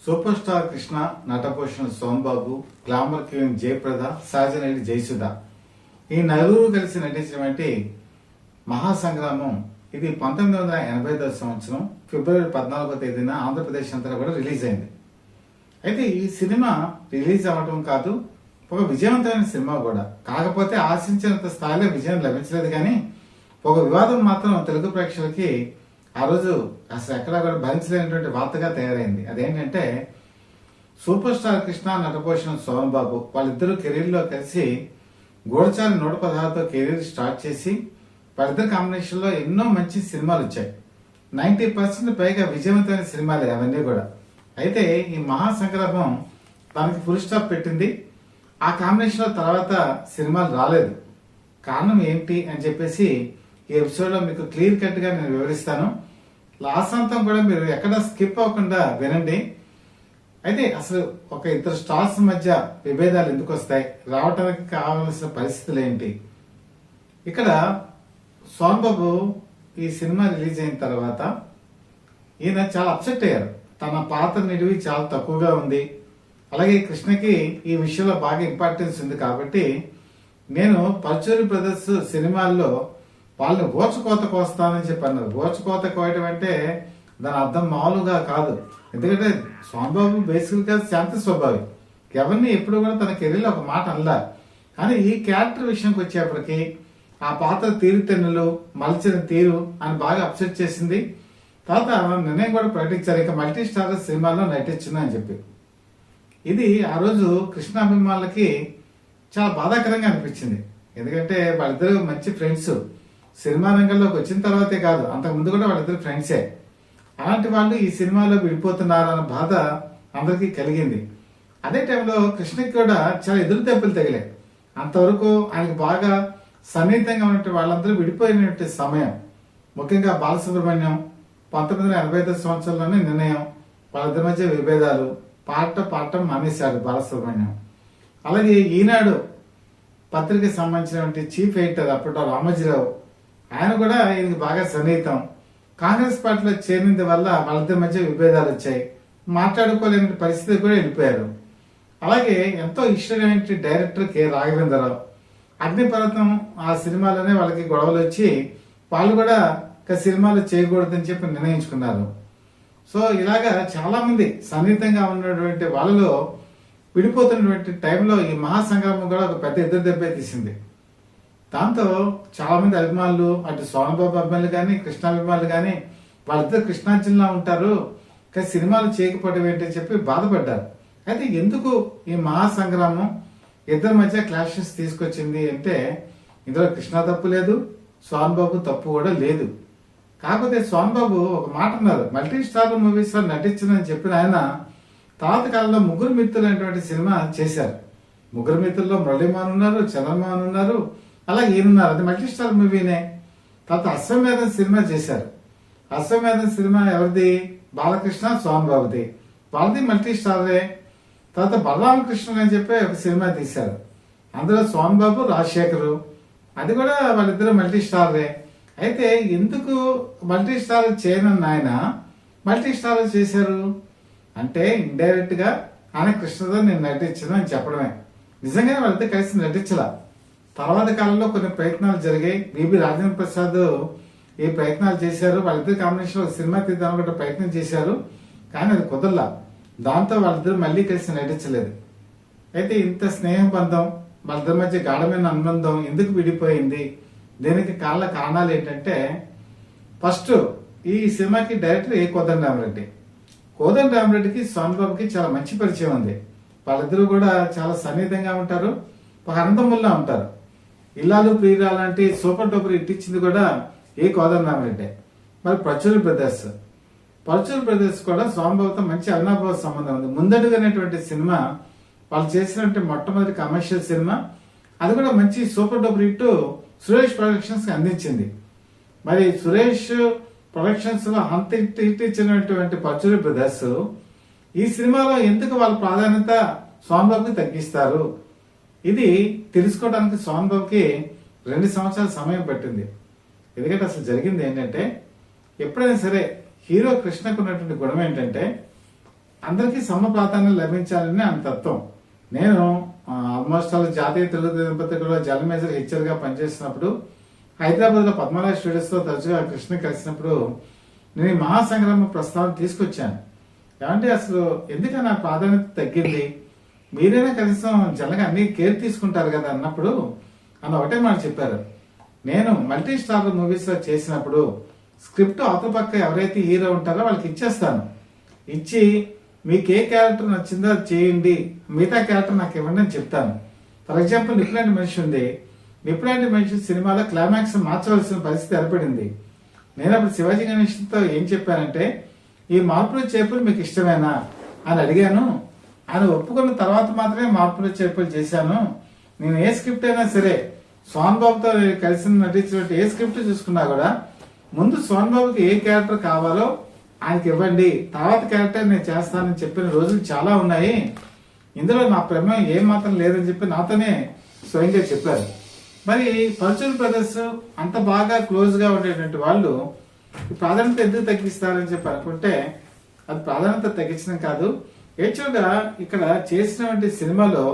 Super star Krishna, నటభూషణ Sombabu, glamour queen Jayaprada, సాజనేడి జయసుధ ఈ నలుగురు కలిసి నటించినటువంటి మహాసంగ్రామం ఇది 1985 సంవత్సరం ఫిబ్రవరి 14వ తేదీన ఆంధ్రప్రదేశ్ అంతా కూడా రిలీజ్ అయింది. అయితే ఈ సినిమా రిలీజ్ అవ్వడం కాదు, ఒక విజయవంతమైన సినిమా కూడా. కాకపోతే ఆశించినంత స్థాయిలో విజయం లభించలేదు. కానీ ఒక వివాదం మాత్రం తెలుగు ప్రేక్షకులకి ఆ రోజు అసలు ఎక్కడా కూడా భరించలేనటువంటి వార్తగా తయారైంది. అదేంటంటే సూపర్ స్టార్ కృష్ణ, నటభూషణ సోమబాబు వాళ్ళిద్దరూ కెరీర్లో కలిసి గూఢచారి 116తో కెరీర్ స్టార్ట్ చేసి వాళ్ళిద్దరు కాంబినేషన్ లో ఎన్నో మంచి సినిమాలు వచ్చాయి. 90% పైగా విజయవంతమైన సినిమాలే అవన్నీ కూడా. అయితే ఈ మహాసంగ్రామం దానికి ఫుల్ స్టాప్ పెట్టింది. ఆ కాంబినేషన్ లో తర్వాత సినిమాలు రాలేదు. కారణం ఏంటి అని చెప్పేసి ఈ ఎపిసోడ్ లో మీకు క్లియర్ కట్ గా నేను వివరిస్తాను. లాస్ట్ అంతం కూడా మీరు ఎక్కడ స్కిప్ అవ్వకుండా వినండి. అయితే అసలు ఒక ఇద్దరు స్టార్స్ మధ్య విభేదాలు ఎందుకు వస్తాయి, రావడానికి కావాల్సిన పరిస్థితులు ఏంటి? ఇక్కడ సోమబాబు ఈ సినిమా రిలీజ్ అయిన తర్వాత ఈయన చాలా అప్సెట్ అయ్యారు. తన పాత్ర నిడివి చాలా తక్కువగా ఉంది, అలాగే కృష్ణకి ఈ విషయంలో బాగా ఇంపార్టెన్స్ ఉంది కాబట్టి నేను పరుచూరి బ్రదర్స్ సినిమాల్లో వాళ్ళని ఓచకోత కోస్తానని చెప్పి అన్నారు. ఓచకోత కోయటం అంటే దాని అర్థం మామూలుగా కాదు. ఎందుకంటే సోమబాబు బేసికల్ గా శాంత స్వభావి, ఎవరిని ఎప్పుడు కూడా తన కెరీర్లో ఒక మాట అనలా. కానీ ఈ క్యారెక్టర్ విషయంకి వచ్చేప్పటికి ఆ పాత్ర తీరుతెన్నులు మలిచిన తీరు అని బాగా అప్సెట్ చేసింది. తర్వాత నిర్ణయం కూడా ప్రకటించారు, ఇక మల్టీ స్టార్ సినిమాలో నటించింది అని చెప్పి. ఇది ఆ రోజు కృష్ణ అభిమానులకి చాలా బాధాకరంగా అనిపించింది. ఎందుకంటే వాళ్ళిద్దరు మంచి ఫ్రెండ్స్. సినిమా రంగంలోకి వచ్చిన తర్వాతే కాదు, అంతకుముందు కూడా వాళ్ళిద్దరు ఫ్రెండ్సే. అలాంటి వాళ్ళు ఈ సినిమాలో విడిపోతున్నారన్న బాధ అందరికీ కలిగింది. అదే టైంలో కృష్ణకి కూడా చాలా ఎదురు దెబ్బలు తగిలాయి. అంతవరకు ఆయనకు బాగా సన్నిహితంగా ఉన్నట్టు వాళ్ళందరూ విడిపోయినటువంటి సమయం. ముఖ్యంగా బాలసుబ్రహ్మణ్యం 1985 సంవత్సరంలోనే నిర్ణయం, వాళ్ళిద్దరి మధ్య విభేదాలు, పాడటం మానేశాడు బాలసుబ్రహ్మణ్యం. అలాగే ఈనాడు పత్రికకి సంబంధించినటువంటి చీఫ్ ఎడిటర్ అప్పట్లో రామోజీరావు, ఆయన కూడా ఈయనకి బాగా సన్నిహితం. కాంగ్రెస్ పార్టీలో చేరినందు వల్ల వాళ్ళిద్దరి మధ్య విభేదాలు వచ్చాయి, మాట్లాడుకోలేని పరిస్థితి కూడా వెళ్ళిపోయారు. అలాగే ఎంతో ఇష్టమైన డైరెక్టర్ కె రాఘవేంద్రరావు, అగ్నిపర్వతం ఆ సినిమాలోనే వాళ్ళకి గొడవలు వచ్చి వాళ్ళు కూడా సినిమాలు చేయకూడదని చెప్పి నిర్ణయించుకున్నారు. సో ఇలాగా చాలా మంది సన్నిహితంగా ఉన్నటువంటి వాళ్ళలో విడిపోతున్నటువంటి టైంలో ఈ మహాసంగ్రామం కూడా ఒక పెద్ద ఎదురు దెబ్బే తీసింది. దాంతో చాలా మంది అభిమానులు, అటు సోమబాబు అభిమానులు కానీ కృష్ణ అభిమానులు కానీ వాళ్ళిద్దరు కృష్ణా జిల్లా ఉంటారు కానీ సినిమాలు చేయకపోవడం ఏంటని చెప్పి బాధపడ్డారు. అయితే ఎందుకు ఈ మహాసంగ్రామం ఇద్దరి మధ్య క్లాషెస్ తీసుకొచ్చింది అంటే ఇందులో కృష్ణ తప్పు లేదు, సోమబాబు తప్పు కూడా లేదు. కాకపోతే సోమబాబు ఒక మాట అన్నారు, మల్టీ స్టార్ మూవీస్ లో నటించిందని చెప్పిన ఆయన తర్వాత కాలంలో ముగ్గురు మిత్రులు అనేటువంటి సినిమా చేశారు. ముగ్గురు మిత్రుల్లో మురళీమోహన్ ఉన్నారు, చంద్రమోహన్ ఉన్నారు, అలాగే ఈయనున్నారు. అది మల్టీ స్టార్ మూవీనే. తర్వాత అశ్వమేధం సినిమా చేశారు. అశ్వమేధం సినిమా ఎవరిది? బాలకృష్ణ సోమబాబుది. వాళ్ళది మల్టీ స్టారే. తర్వాత బలరామకృష్ణ అని చెప్పి ఒక సినిమా తీశారు, అందులో సోమబాబు రాజశేఖరు, అది కూడా వాళ్ళిద్దరు మల్టీ స్టారే. అయితే ఎందుకు మల్టీ స్టార్ చేయనన్న ఆయన మల్టీ స్టార్ చేశారు అంటే ఇండైరెక్ట్ గా ఆయన కృష్ణతో నేను నటించను అని చెప్పడమే. నిజంగానే వాళ్ళిద్దరు కలిసి నటించలా. తర్వాత కాలంలో కొన్ని ప్రయత్నాలు జరిగాయి. బిబి రాజేంద్ర ప్రసాద్ ఈ ప్రయత్నాలు చేశారు, వాళ్ళిద్దరు కాంబినేషన్ ఒక సినిమా తీద్దామని కూడా ప్రయత్నం చేశారు, కానీ అది కుదరలా. దాంతో వాళ్ళిద్దరు మళ్ళీ కలిసి నటించలేదు. అయితే ఇంత స్నేహ బంధం, వాళ్ళిద్దరి మధ్య గాఢమైన అనుబంధం ఎందుకు విడిపోయింది, దీనికి కారణాలు ఏంటంటే ఫస్ట్ ఈ సినిమాకి డైరెక్టర్ ఏ కోదండరామరెడ్డి. కోదండరామరెడ్డికి సోమబాబుకి చాలా మంచి పరిచయం ఉంది. వాళ్ళిద్దరూ కూడా చాలా సన్నిహితంగా ఉంటారు, ఒక అనందముల్లా ఉంటారు. ఇల్లాలు ప్రియురా లాంటి సూపర్ డూపర్ హిట్ ఇచ్చింది కూడా ఏ కోదండరామరెడ్డి. మరి పరుచూరి బ్రదర్స్ కూడా సోమబాబుతో మంచి అవినాభావ సంబంధం ఉంది. ముందడుగనేటువంటి సినిమా వాళ్ళు చేసినటువంటి మొట్టమొదటి కమర్షియల్ సినిమా, అది కూడా మంచి super duper hit Suresh productions అందించింది. మరి సురేష్ ప్రొడక్షన్స్ లో అంత హిట్ ఇచ్చినటువంటి పరుచూరి బ్రదర్స్ ఈ సినిమాలో ఎందుకు వాళ్ళ ప్రాధాన్యత సోమబాబుకి తగ్గిస్తారు, ఇది తెలుసుకోవడానికి సోమబాబుకి 2 సంవత్సరాల సమయం పట్టింది. ఎందుకంటే అసలు జరిగింది ఏంటంటే, ఎప్పుడైనా సరే హీరో కృష్ణకు ఉన్నటువంటి గుణం ఏంటంటే అందరికీ సమ ప్రాధాన్యం లభించాలని ఆయన తత్వం. నేను ఆల్మోస్ట్ అలా జాతీయ తెలుగు దినపత్రికలో జనరల్ మేనేజర్ హెచ్ఆర్ గా పనిచేస్తున్నప్పుడు హైదరాబాద్ లో పద్మరాజ్ స్టూడియోస్ తో తరచుగా కృష్ణ కలిసినప్పుడు నేను ఈ మహాసంగ్రామ ప్రస్తావన తీసుకొచ్చాను. ఏమంటే అసలు ఎందుకని నా ప్రాధాన్యత తగ్గింది, మీరైనా కనీసం జనగా అన్ని కేర్ తీసుకుంటారు కదా అన్నప్పుడు అన్న ఒకటే మాట చెప్పారు. నేను మల్టీ స్టార్ మూవీస్ లో చేసినప్పుడు స్క్రిప్ట్ అవతల పక్క ఎవరైతే హీరో ఉంటారో వాళ్ళకి ఇచ్చేస్తాను. ఇచ్చి మీకు ఏ క్యారెక్టర్ నచ్చిందో అది చేయండి, మిగతా క్యారెక్టర్ నాకు ఇవ్వండి అని చెప్తాను. ఫర్ ఎగ్జాంపుల్ నిప్పులాంటి మనిషి ఉంది. నిప్పులాంటి మనిషి సినిమాలో క్లైమాక్స్ మార్చవలసిన పరిస్థితి ఏర్పడింది. నేను అప్పుడు శివాజీ గణేష్తో ఏం చెప్పానంటే, ఈ మార్పులు చేర్పులు మీకు ఇష్టమేనా అని అడిగాను. ఆయన ఒప్పుకున్న తర్వాత మాత్రమే మార్పులు చేర్పులు చేశాను. నేను ఏ స్క్రిప్ట్ అయినా సరే సోహన్ బాబుతో కలిసి నటించినట్టు ఏ స్క్రిప్ట్ చూసుకున్నా కూడా ముందు సోహన్ బాబుకి ఏ క్యారెక్టర్ కావాలో ఆయనకి ఇవ్వండి, తర్వాత క్యారెక్టర్ నేను చేస్తానని చెప్పిన రోజులు చాలా ఉన్నాయి. ఇందులో నా ప్రమేయం ఏ మాత్రం లేదని చెప్పి నాతోనే స్వయంగా చెప్పారు. మరి పరుచూరు బ్రదర్స్ అంత బాగా క్లోజ్ గా ఉండేటువంటి వాళ్ళు ప్రాధాన్యత ఎందుకు తగ్గిస్తారని చెప్పి అనుకుంటే అది ప్రాధాన్యత తగ్గించడం కాదు. యాక్చువల్గా ఇక్కడ చేసినటువంటి సినిమాలో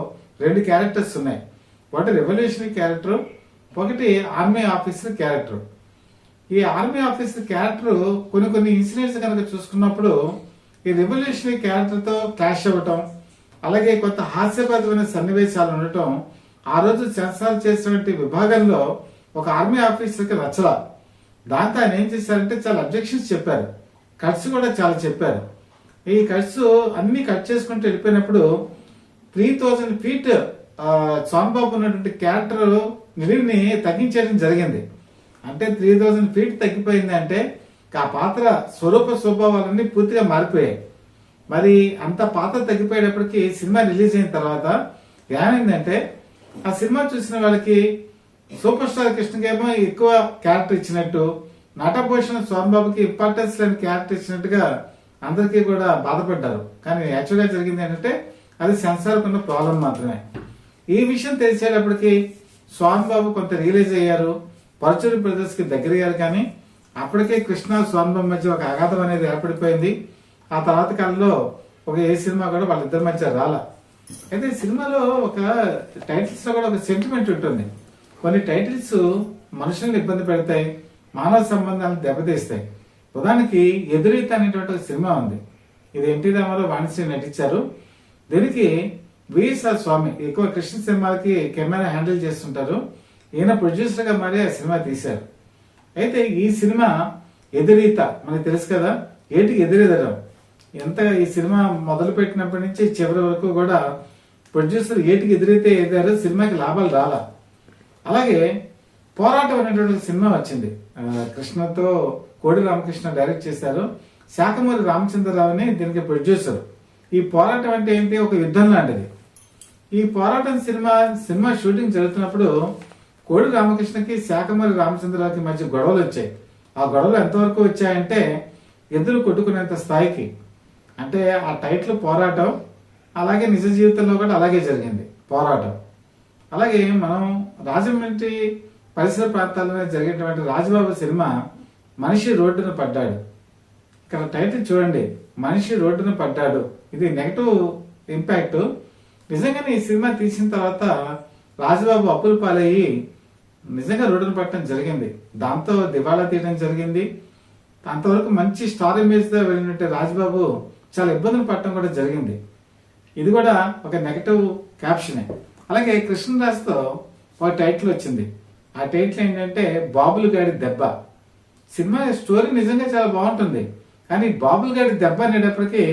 2 క్యారెక్టర్స్ ఉన్నాయి. ఒకటి రెవల్యూషనరీ క్యారెక్టర్, ఒకటి ఆర్మీ ఆఫీసర్ క్యారెక్టర్. ఈ ఆర్మీ ఆఫీసర్ క్యారెక్టర్ కొన్ని ఇన్సిడెంట్స్ కనుక చూసుకున్నప్పుడు ఈ రెవల్యూషనరీ క్యారెక్టర్ తో క్లాష్ అవ్వటం, అలాగే కొంత హాస్యపరమైన సన్నివేశాలు ఉండటం ఆ రోజు సెన్సార్ చేసినటువంటి విభాగంలో ఒక ఆర్మీ ఆఫీసర్ కి నచ్చల. దాంతో ఆయన ఏం చేశారంటే చాలా అబ్జెక్షన్స్ చెప్పారు, కట్స్ కూడా చాలా చెప్పారు. ఈ కట్స్ అన్ని కట్ చేసుకుంటూ వెళ్ళిపోయినప్పుడు 3000 feet సోహన్ బాబు ఉన్నటువంటి క్యారెక్టర్ నిలువుని తగ్గించేయడం జరిగింది. అంటే 3000 feet తగ్గిపోయింది అంటే ఆ పాత్ర స్వరూప స్వభావాలన్నీ పూర్తిగా మారిపోయాయి. మరి అంత పాత్ర తగ్గిపోయేటప్పటికి సినిమా రిలీజ్ అయిన తర్వాత ఏమైందంటే ఆ సినిమా చూసిన వాళ్ళకి సూపర్ స్టార్ కృష్ణకేమో ఎక్కువ క్యారెక్టర్ ఇచ్చినట్టు, నటభూషణ సోహన్ బాబుకి ఇంపార్టెన్స్ లేని క్యారెక్టర్ ఇచ్చినట్టుగా అందరికీ కూడా బాధపడ్డారు. కానీ యాక్చువల్గా జరిగింది ఏంటంటే అది సెన్సార్ కున్న ప్రాబ్లం మాత్రమే. ఈ విషయం తెలిసేటప్పటికి సోహన్ బాబు కొంత రియలైజ్ అయ్యారు, పరుచూరి బ్రదర్స్ కి దగ్గరయ్యారు. కానీ అప్పటికే కృష్ణ సోహన్ బాబు మధ్య ఒక అగాధం అనేది ఏర్పడిపోయింది. ఆ తర్వాత కాలంలో ఒక ఏ సినిమా కూడా వాళ్ళిద్దరి మధ్య రాల. అయితే సినిమాలో ఒక టైటిల్స్ లో కూడా ఒక సెంటిమెంట్ ఉంటుంది. కొన్ని టైటిల్స్ మనుషులను ఇబ్బంది పెడతాయి, మానవ సంబంధాలను దెబ్బతీస్తాయి. ఉదాహరణకి ఎదురీత అనేటువంటి ఒక సినిమా ఉంది. ఇది ఎన్టీ రామారావు, వాణిశ్రీ నటించారు. దీనికి విఎస్ఆర్ స్వామి ఎక్కువ కృష్ణ సినిమాలకి కెమెరా హ్యాండిల్ చేస్తుంటారు. ఈయన ప్రొడ్యూసర్ గా మారి ఆ సినిమా తీశారు. అయితే ఈ సినిమా ఎదురీత మనకు తెలుసు కదా, ఏటికి ఎదురెదడం. ఎంత ఈ సినిమా మొదలు పెట్టినప్పటి నుంచి చివరి వరకు కూడా ప్రొడ్యూసర్ ఏటికి ఎదురైతే ఎదారు, సినిమాకి లాభాలు రాలా. అలాగే పోరాటం అనేటువంటి సినిమా వచ్చింది. కృష్ణతో కోడి రామకృష్ణ డైరెక్ట్ చేశారు. శాఖమూరి రామచంద్రరావుని దీనికి ప్రొడ్యూసర్. ఈ పోరాటం అంటే ఏంటి, ఒక యుద్ధం లాంటిది. ఈ పోరాటం సినిమా షూటింగ్ జరుగుతున్నప్పుడు కోడి రామకృష్ణకి శాఖమూరి రామచంద్రరావుకి మధ్య గొడవలు వచ్చాయి. ఆ గొడవలు ఎంతవరకు వచ్చాయంటే ఎదురు కొట్టుకునేంత స్థాయికి. అంటే ఆ టైటిల్ పోరాటం, అలాగే నిజ జీవితంలో కూడా అలాగే జరిగింది పోరాటం. అలాగే మనం రాజమండ్రి పరిసర ప్రాంతాల్లో జరిగేటువంటి రాజబాబు సినిమా మనిషి రోడ్డున పడ్డాడు. ఇక్కడ టైటిల్ చూడండి, మనిషి రోడ్డున పడ్డాడు. ఇది నెగటివ్ ఇంపాక్ట్. నిజంగానే ఈ సినిమా తీసిన తర్వాత రాజబాబు అప్పులు పాలయ్యి నిజంగా రోడ్డున పట్టడం జరిగింది. దాంతో దివాళా తీయడం జరిగింది. అంతవరకు మంచి స్టార్ ఇమేజ్ తో వెళ్ళినట్టు రాజబాబు చాలా ఇబ్బందులు పడటం కూడా జరిగింది. ఇది కూడా ఒక నెగటివ్ క్యాప్షనే. అలాగే కృష్ణరాజుతో ఒక టైటిల్ వచ్చింది. ఆ టైటిల్ ఏంటంటే బాబులు గాడి దెబ్బ. సినిమా స్టోరీ నిజంగా చాలా బాగుంటుంది, కానీ బాబులు గాడి దెబ్బ అనేటప్పటికీ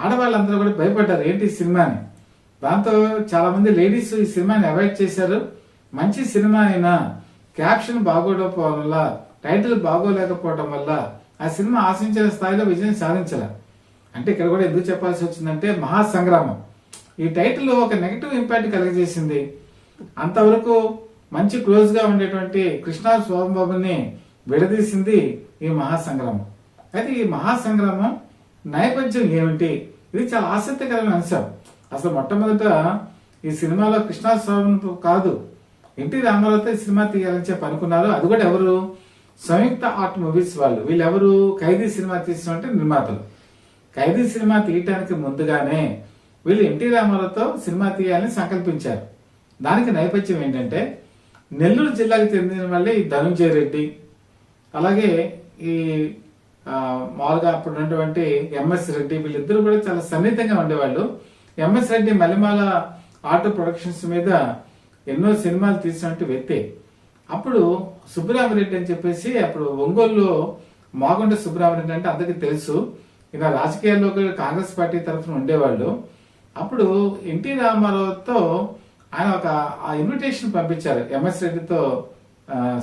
ఆడవాళ్ళందరూ కూడా భయపడ్డారు ఏంటి ఈ సినిమాని. దాంతో చాలా మంది లేడీస్ ఈ సినిమాని అవాయిడ్ చేశారు. మంచి సినిమా అయినా క్యాప్షన్ బాగోకపోవడం వల్ల, టైటిల్ బాగోలేకపోవడం వల్ల ఆ సినిమా ఆశించిన స్థాయిలో విజయం సాధించాల. అంటే ఇక్కడ కూడా ఎందుకు చెప్పాల్సి వచ్చిందంటే మహాసంగ్రామం ఈ టైటిల్ ఒక నెగటివ్ ఇంపాక్ట్ కలిగజేసింది. అంతవరకు మంచి క్లోజ్ గా ఉండేటువంటి కృష్ణ సోహన్ బాబుని విడదీసింది ఈ మహాసంగ్రామం. అయితే ఈ మహాసంగ్రామం నేపథ్యం ఏమిటి, ఇది చాలా ఆసక్తికరమైన అంశం. అసలు మొట్టమొదట ఈ సినిమాలో కృష్ణ సోహన్ కాదు, ఎన్టీ రామారావుతో ఈ సినిమా తీయాలని చెప్పి అనుకున్నారు. అది కూడా ఎవరు, సంయుక్త ఆర్ట్ మూవీస్ వాళ్ళు. వీళ్ళెవరు, ఖైదీ సినిమా తీసినటువంటి నిర్మాతలు. ఖైదీ సినిమా తీయటానికి ముందుగానే వీళ్ళు ఎన్టీ రామారావుతో సినిమా తీయాలని సంకల్పించారు. దానికి నేపథ్యం ఏంటంటే నెల్లూరు జిల్లాకు చెందిన వాళ్ళే ఈ ధనుంజయ రెడ్డి, అలాగే ఈ మామూలుగా అప్పుడు ఉన్నటువంటి ఎంఎస్ రెడ్డి, వీళ్ళిద్దరూ కూడా చాలా సన్నిహితంగా ఉండేవాళ్ళు. MS Reddy Mallemala auto productions మీద ఎన్నో సినిమాలు తీసినట్టు వ్యక్తి. అప్పుడు సుబ్బరామిరెడ్డి అని చెప్పేసి, అప్పుడు ఒంగోలులో మాగుంట సుబ్బరామిరెడ్డి అంటే అందరికీ తెలుసు, ఇలా రాజకీయాల్లో కాంగ్రెస్ పార్టీ తరఫున ఉండేవాళ్ళు. అప్పుడు ఎన్టీ రామారావుతో ఆయన ఒక ఇన్విటేషన్ పంపించారు ఎంఎస్ రెడ్డితో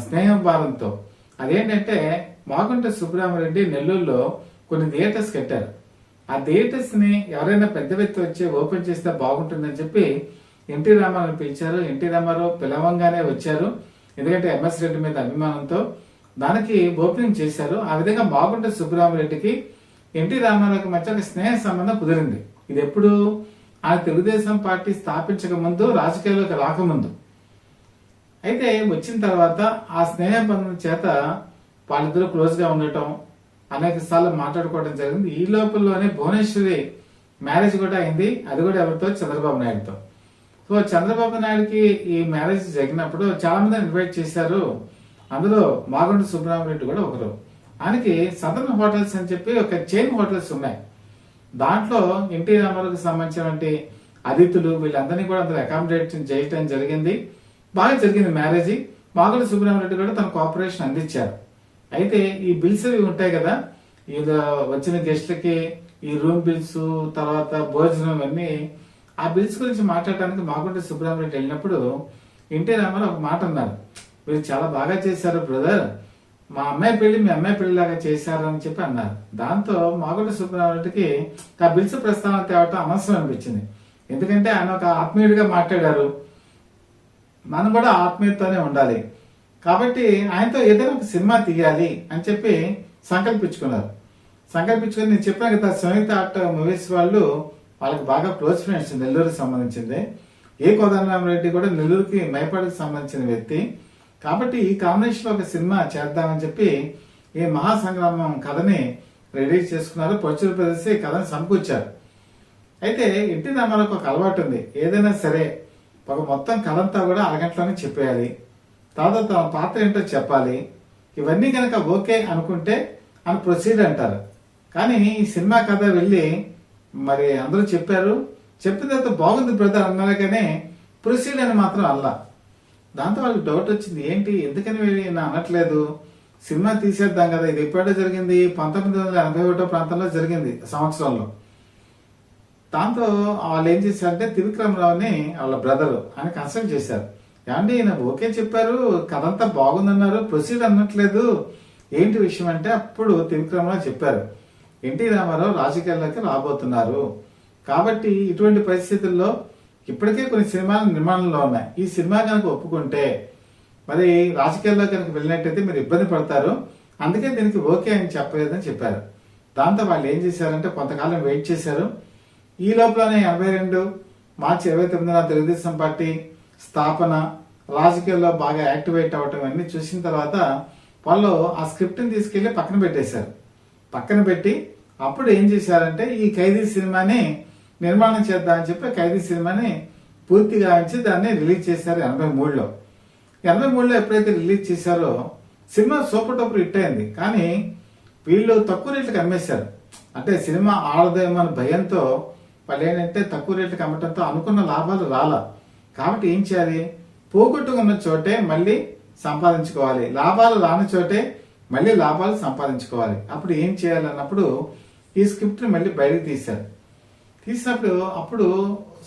స్నేహం భారంతో. అదేంటంటే మాగుంట సుబ్బరామిరెడ్డి నెల్లూరులో కొన్ని థియేటర్స్ కట్టారు. ఆ థియేటర్స్ ని ఎవరైనా పెద్ద వ్యక్తి వచ్చి ఓపెన్ చేస్తే బాగుంటుందని చెప్పి ఎన్టీ రామారావు పిలిచారు. ఎన్టీ రామారావు పిలవంగానే వచ్చారు, ఎందుకంటే ఎంఎస్ రెడ్డి మీద అభిమానంతో. దానికి ఓపెనింగ్ చేశారు. ఆ విధంగా మాగుంట సుబ్బరామిరెడ్డికి ఎన్టీ రామారావుకి మధ్య ఒక స్నేహ సంబంధం కుదిరింది. ఇది ఎప్పుడు ఆయన తెలుగుదేశం పార్టీ స్థాపించక ముందు, రాజకీయాల్లోకి రాకముందు. అయితే వచ్చిన తర్వాత ఆ స్నేహ బంధం చేత వాళ్ళిద్దరూ క్లోజ్ గా ఉండటం, అనేక సార్లు మాట్లాడుకోవడం జరిగింది. ఈ లోపలలోనే భువనేశ్వరి మ్యారేజ్ కూడా అయింది. అది కూడా ఎవరితో? చంద్రబాబు నాయుడుతో. సో చంద్రబాబు నాయుడుకి ఈ మ్యారేజ్ జరిగినప్పుడు చాలా మంది ఇన్వైట్ చేశారు. అందులో మాగుంట సుబ్బరామిరెడ్డి కూడా ఒకరు. ఆయనకి సదర్న్ హోటల్స్ అని చెప్పి ఒక చైన్ హోటల్స్ ఉన్నాయి. దాంట్లో ఎన్టీ రామారావుకి సంబంధించినటువంటి అతిథులు వీళ్ళందరినీ కూడా అందులో అకామిడేట్ చేయటం జరిగింది. బాగా జరిగింది మ్యారేజ్. మాగుంట సుబ్బరామిరెడ్డి కూడా తన కోఆపరేషన్ అందించారు. అయితే ఈ బిల్స్ అవి ఉంటాయి కదా, ఇది వచ్చిన గెస్ట్లకి ఈ రూమ్ బిల్స్, తర్వాత భోజనం, ఇవన్నీ ఆ బిల్స్ గురించి మాట్లాడటానికి మాగుంట సుబ్బరామిరెడ్డి వెళ్ళినప్పుడు ఎన్టీ రామారావు ఒక మాట అన్నారు, మీరు చాలా బాగా చేశారు బ్రదర్, మా అమ్మాయి పెళ్లి మీ అమ్మాయి పెళ్లిలాగా చేశారు అని చెప్పి అన్నారు. దాంతో మాగుంట సుబ్బరామిరెడ్డికి ఆ బిల్స్ ప్రస్తావన తేవటం అనవసరం అనిపించింది. ఎందుకంటే ఆయన ఒక ఆత్మీయుడిగా మాట్లాడారు, మనం కూడా ఆత్మీయతతోనే ఉండాలి. కాబట్టి ఆయనతో ఏదైనా ఒక సినిమా తీయాలి అని చెప్పి సంకల్పించుకున్నారు. సంకల్పించుకుని నేను చెప్పాను కదా, సంయుక్త ఆర్ట్ మూవీస్ వాళ్ళకి బాగా క్లోజ్ ఫ్రెండ్స్, నెల్లూరుకి సంబంధించింది. ఏ కోదండరామరెడ్డి కూడా నెల్లూరుకి మైపాడికి సంబంధించిన వ్యక్తి. కాబట్టి ఈ కాంబినేషన్ లో ఒక సినిమా చేద్దామని చెప్పి ఈ మహాసంగ్రామం కథని రెడీ చేసుకున్నారు. ప్రొడ్యూసర్ ప్రదేశ్ కథని సమకూర్చారు. అయితే ఎన్టీ రామారావుకి ఒక అలవాటు ఉంది, ఏదైనా సరే ఒక మొత్తం కథంతా కూడా అరగంటలోనే చెప్పేయాలి, తర్వాత తన పాత్ర ఏంటో చెప్పాలి. ఇవన్నీ కనుక ఓకే అనుకుంటే అని ప్రొసీడ్ అంటారు. కానీ ఈ సినిమా కథ వెళ్ళి మరి అందరూ చెప్పారు, చెప్పిన తర్వాత బాగుంది బ్రదర్ అన్నారు, కానీ ప్రొసీడ్ అని మాత్రం అల్లా. దాంతో వాళ్ళకి డౌట్ వచ్చింది, ఏంటి ఎందుకని వెళ్ళి నా అనట్లేదు, సినిమా తీసేద్దాం కదా, ఇది ఎప్పుడో జరిగింది 1981 ప్రాంతంలో జరిగింది సంవత్సరంలో. దాంతో వాళ్ళు ఏం చేశారంటే త్రివిక్రమరావుని వాళ్ళ బ్రదర్ అని కన్సల్ట్ చేశారు. ఏమండి ఈయన ఓకే చెప్పారు, కథ అంతా బాగుందన్నారు, ప్రొసీడ్ అనట్లేదు, ఏంటి విషయం అంటే అప్పుడు త్రివిక్రమరావు చెప్పారు, ఎన్టీ రామారావు రాజకీయాల్లోకి రాబోతున్నారు, కాబట్టి ఇటువంటి పరిస్థితుల్లో ఇప్పటికే కొన్ని సినిమాలు నిర్మాణంలో ఉన్నాయి, ఈ సినిమా కనుక ఒప్పుకుంటే మరి రాజకీయాల్లో కనుక వెళ్ళినట్టయితే మీరు ఇబ్బంది పడతారు, అందుకే దీనికి ఓకే అని చెప్పలేదని చెప్పారు. దాంతో వాళ్ళు ఏం చేశారంటే కొంతకాలం వెయిట్ చేశారు. ఈ లోపలనే 82 మార్చి 29న తెలుగుదేశం పార్టీ స్థాపన, రాజకీయాల్లో బాగా యాక్టివేట్ అవటం అన్ని చూసిన తర్వాత వాళ్ళు ఆ స్క్రిప్ట్ని తీసుకెళ్లి పక్కన పెట్టేశారు. పక్కన పెట్టి అప్పుడు ఏం చేశారంటే ఈ ఖైదీ సినిమాని నిర్మాణం చేద్దామని చెప్పి ఖైదీ సినిమాని పూర్తిగా ఉంచి దాన్ని రిలీజ్ చేశారు 83లో. 83లో ఎప్పుడైతే రిలీజ్ చేశారో సినిమా సూపర్ టూపర్ హిట్ అయింది. కానీ వీళ్ళు తక్కువ రేట్లకు అమ్మేశారు. అంటే సినిమా ఆడదేమో అని భయంతో వాళ్ళు ఏంటంటే తక్కువ రేట్లకు అమ్మటంతో అనుకున్న లాభాలు రాలా. కాబట్టి ఏం చేయాలి, పోగొట్టుకున్న చోటే మళ్ళీ సంపాదించుకోవాలి, లాభాలు రాని చోటే మళ్ళీ లాభాలు సంపాదించుకోవాలి. అప్పుడు ఏం చేయాలన్నప్పుడు ఈ స్క్రిప్ట్ ని మళ్ళీ బయటకు తీశారు. తీసినప్పుడు అప్పుడు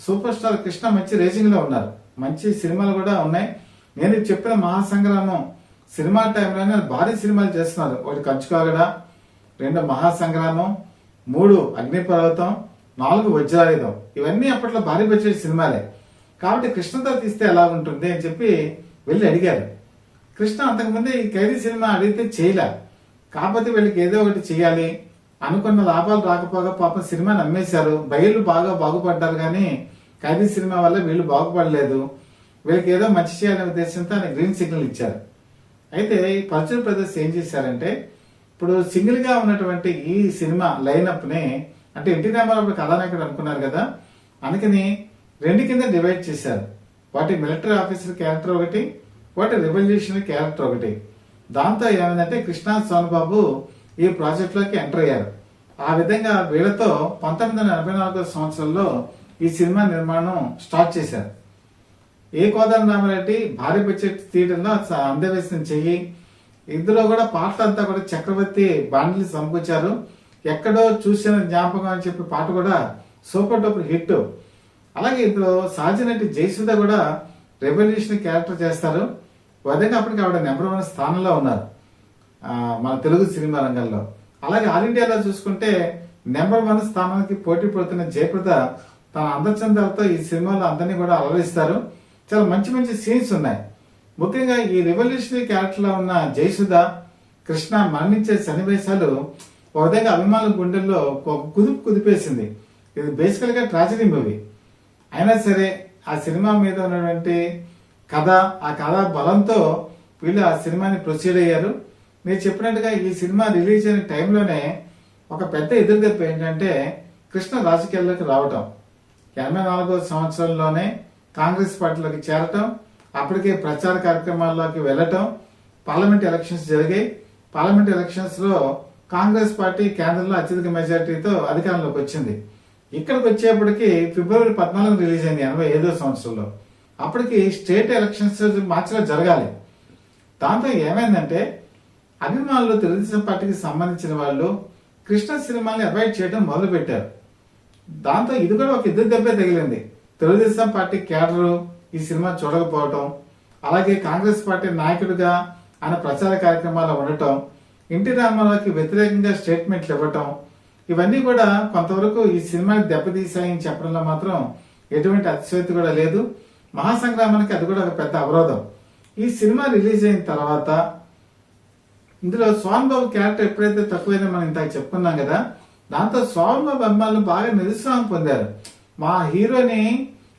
సూపర్ స్టార్ కృష్ణ మంచి రేసింగ్ లో ఉన్నారు, మంచి సినిమాలు కూడా ఉన్నాయి. నేను చెప్పిన మహాసంగ్రామం సినిమా టైంలోనే భారీ సినిమాలు చేస్తున్నారు. ఒకటి కంచుకాగడ, 2 మహాసంగ్రామం, 3 అగ్నిపర్వతం, 4 వజ్రాయుధం. ఇవన్నీ అప్పట్లో భారీ బడ్జెట్ సినిమాలే. కాబట్టి కృష్ణతో తీస్తే ఎలా ఉంటుంది అని చెప్పి వెళ్ళి అడిగారు. కృష్ణ అంతకుముందే ఈ ఖైదీ సినిమా అడిగితే చేయలే. కాకపోతే వీళ్ళకి ఏదో ఒకటి చేయాలి, అనుకున్న లాభాలు రాకపోగా పాపం సినిమాని అమ్మేశారు. బయలు బాగా బాగుపడ్డారు, కానీ ఖైదీ సినిమా వల్ల వీళ్ళు బాగుపడలేదు. వీళ్ళకి ఏదో మంచి చేయాలనే ఉద్దేశంతో ఆయన గ్రీన్ సిగ్నల్ ఇచ్చారు. అయితే ఈ పరచూరు బ్రదర్స్ ఏం చేశారంటే ఇప్పుడు సింగిల్ గా ఉన్నటువంటి ఈ సినిమా లైనప్ ని అంటే ఎన్టీ రామారావు అప్పుడు కథానాయకుడు అనుకున్నారు కదా, అందుకని రెండు కింద డివైడ్ చేశారు. వాటి మిలిటరీ ఆఫీసర్ క్యారెక్టర్ ఒకటి, వాటి రెవల్యూషనరీ క్యారెక్టర్ ఒకటి. దాంతో ఏమైందంటే కృష్ణ సోనబాబు ఈ ప్రాజెక్ట్ లోకి ఎంటర్ అయ్యారు. ఆ విధంగా వీళ్ళతో 1984 సంవత్సరంలో ఈ సినిమా నిర్మాణం స్టార్ట్ చేశారు. ఏ కోదండ రామారెడ్డి భారీ బడ్జెట్ థియేటర్లో అందవేసిన చెయ్యి, ఇందులో కూడా పాటలంతా కూడా చక్రవర్తి బాండ్లు సమకూర్చారు. ఎక్కడో చూసిన జ్ఞాపకం అని చెప్పి పాట కూడా సూపర్ డూపర్ హిట్. అలాగే ఇందులో సహజనటి జయసుధ కూడా రెవల్యూషన్ క్యారెక్టర్ చేస్తారు. విధంగా అప్పటికి ఆవిడ నెంబర్ 1 స్థానంలో ఉన్నారు మన తెలుగు సినిమా రంగంలో. అలాగే ఆల్ ఇండియాలో చూసుకుంటే నెంబర్ 1 స్థానానికి పోటీ పడుతున్న జయప్రద తన అందచందాలతో ఈ సినిమాలో అందరినీ కూడా అలరిస్తారు. చాలా మంచి మంచి సీన్స్ ఉన్నాయి. ముఖ్యంగా ఈ రెవల్యూషనరీ క్యారెక్టర్ లో ఉన్న జయసుధ కృష్ణ మరణించే సన్నివేశాలు ఒక విధంగా అభిమానుల గుండెల్లో ఒక కుదిపేసింది. ఇది బేసికల్ గా ట్రాజడీ మూవీ అయినా సరే ఆ సినిమా మీద ఉన్నటువంటి కథ, ఆ కథ బలంతో వీళ్ళు ఆ సినిమాని ప్రొసీడ్ అయ్యారు. మీరు చెప్పినట్టుగా ఈ సినిమా రిలీజ్ అయిన టైంలోనే ఒక పెద్ద ఎదురుదెబ్బ ఏంటంటే కృష్ణ రాజకీయాల్లోకి రావటం. 84వ సంవత్సరంలోనే కాంగ్రెస్ పార్టీలోకి చేరటం, అప్పటికే ప్రచార కార్యక్రమాల్లోకి వెళ్లటం, పార్లమెంట్ ఎలక్షన్స్ జరిగాయి. పార్లమెంట్ ఎలక్షన్స్ లో కాంగ్రెస్ పార్టీ కేంద్రంలో అత్యధిక మెజారిటీతో అధికారంలోకి వచ్చింది. ఇక్కడికి వచ్చేప్పటికి ఫిబ్రవరి 14 రిలీజ్ అయింది 85వ సంవత్సరంలో. అప్పటికి స్టేట్ ఎలక్షన్స్ మార్చిలో జరగాలి. దాంతో ఏమైందంటే అభిమానులు తెలుగుదేశం పార్టీకి సంబంధించిన వాళ్ళు కృష్ణ సినిమాని అవాయిడ్ చేయడం మొదలు పెట్టారు. దాంతో ఇది కూడా ఒక ఎదురు దెబ్బే తగిలింది. తెలుగుదేశం పార్టీ క్యాడరు ఈ సినిమా చూడకపోవటం, అలాగే కాంగ్రెస్ పార్టీ నాయకుడిగా ఆయన ప్రచార కార్యక్రమాలు ఉండటం, ఎన్టీ రామారావుకి వ్యతిరేకంగా స్టేట్మెంట్లు ఇవ్వటం, ఇవన్నీ కూడా కొంతవరకు ఈ సినిమాని దెబ్బతీశాయని చెప్పడంలో మాత్రం ఎటువంటి అతిశయోక్తి కూడా లేదు. మహాసంగ్రామానికి అది కూడా ఒక పెద్ద అవరోధం. ఈ సినిమా రిలీజ్ అయిన తర్వాత ఇందులో సోహన్ బాబు క్యారెక్టర్ ఎప్పుడైతే తక్కువైనా మనం ఇంత చెప్పుకున్నాం కదా, దాంతో సోహన్ బాబు అభిమానులు బాగా నిరుత్సాహం పొందారు. మా హీరోని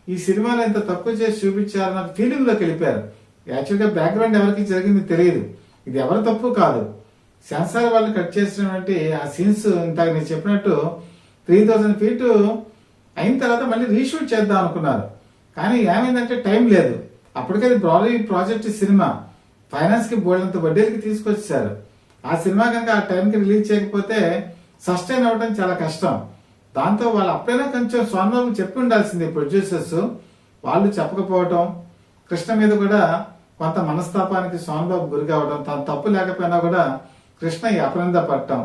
ఈ సినిమాలో ఇంత తక్కువ చేసి చూపించారన్న ఫీలింగ్ లోకి వెళ్ళిపోయారు. యాక్చువల్గా బ్యాక్గ్రౌండ్ ఎవరికి జరిగింది తెలియదు, ఇది ఎవరి తప్పు కాదు. సెన్సార్ వాళ్ళు కట్ చేసినటువంటి ఆ సీన్స్ ఇంతకు నేను చెప్పినట్టు 3000 ఫీట్ అయిన తర్వాత మళ్ళీ రీషూట్ చేద్దాం అనుకున్నారు. కానీ ఏమైందంటే టైం లేదు. అప్పటికే బ్రాడీ ప్రాజెక్ట్ సినిమా ఫైనాన్స్ కి బోల్డంత వడ్డీలకి తీసుకొచ్చారు. ఆ సినిమా కనుక ఆ టైంకి రిలీజ్ చేయకపోతే సస్టైన్ అవ్వడం చాలా కష్టం. దాంతో వాళ్ళు అప్పుడైనా కొంచెం సోనబాబు చెప్పి ఉండాల్సింది ప్రొడ్యూసర్స్, వాళ్ళు చెప్పకపోవటం, కృష్ణ మీద కూడా కొంత మనస్తాపానికి సోనబాబు గురి కావడం, తన తప్పు లేకపోయినా కూడా కృష్ణ ఈ అపనింద పడటం,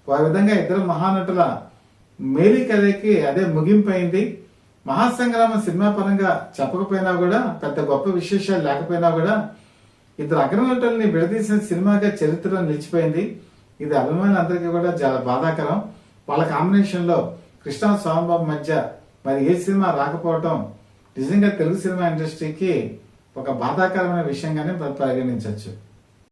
ఆ విధంగా ఇద్దరు మహానటుల మేరీ కథకి అదే ముగింపు అయింది. మహాసంగ్రామం సినిమా పరంగా చెప్పకపోయినా కూడా, పెద్ద గొప్ప విశేషాలు లేకపోయినా కూడా ఇద్దరు అగ్రనటుల్ని విడదీసిన సినిమాగా చరిత్రలో నిలిచిపోయింది. ఇది అభిమానులందరికీ కూడా చాలా బాధాకరం. వాళ్ళ కాంబినేషన్ లో కృష్ణ సోమబాబు మధ్య మరి ఏ సినిమా రాకపోవటం నిజంగా తెలుగు సినిమా ఇండస్ట్రీకి ఒక బాధాకరమైన విషయంగానే పరిగణించవచ్చు.